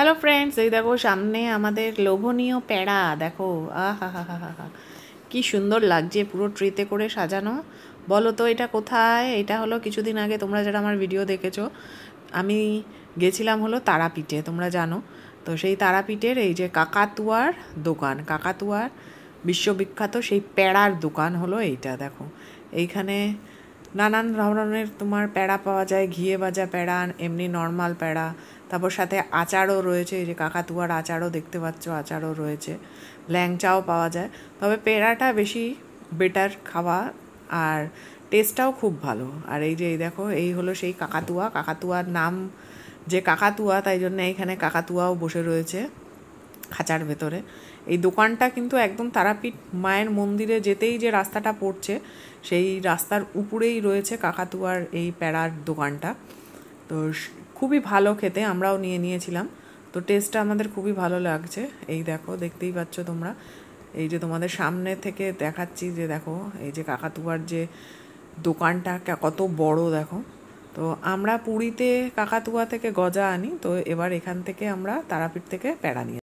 Hello friends, এই দেখো সামনে আমাদের লোভনীয় প্যাড়া। দেখো, আহা হা হা হা হা, কি সুন্দর লাগছে, পুরো ট্রেতে করে সাজানো। বলো তো এটা কোথায়? এটা হলো কিছুদিন আগে তোমরা যারা আমার ভিডিও দেখেছো, আমি গেছিলাম হলো তারাপীঠে, তোমরা জানো তো। সেই তারাপীঠের এই যে কাকাতুয়ার দোকান, কাকাতুয়ার বিশ্ববিখ্যাত সেই প্যাড়ার দোকান হলো এইটা। দেখো এইখানে নানান ধরনের তোমার প্যাড়া পাওয়া যায়, ঘিয়ে ভাজা প্যাড়া, এমনি নর্মাল প্যাড়া, তারপর সাথে আচারও রয়েছে। এই যে কাকাতুয়ার আচারও দেখতে পাচ্ছ, আচারও রয়েছে, ল্যাংচাও পাওয়া যায়। তবে প্যাড়াটা বেশি বেটার খাওয়া, আর টেস্টটাও খুব ভালো। আর এই যে এই দেখো, এই হলো সেই কাকাতুয়া। কাকাতুয়ার নাম যে কাকাতুয়া, তাই জন্য এইখানে কাকাতুয়াও বসে রয়েছে খাঁচার ভেতরে। এই দোকানটা কিন্তু একদম তারাপীঠ মায়ের মন্দিরে যেতেই যে রাস্তাটা পড়ছে, সেই রাস্তার উপরেই রয়েছে কাকাতুয়ার এই প্যাড়ার দোকানটা। তো খুবই ভালো খেতে, আমরাও নিয়েছিলাম। তো টেস্টটা আমাদের খুবই ভালো লাগছে। এই দেখো, দেখতেই পাচ্ছ তোমরা, এই যে তোমাদের সামনে থেকে দেখাচ্ছি যে দেখো, এই যে কাকাতুয়ার যে দোকানটা কত বড় দেখো। তো আমরা পুরীতে কাকাতুয়া থেকে গজা আনি, তো এবার এখান থেকে আমরা তারাপীঠ থেকে প্যাড়া নিয়ে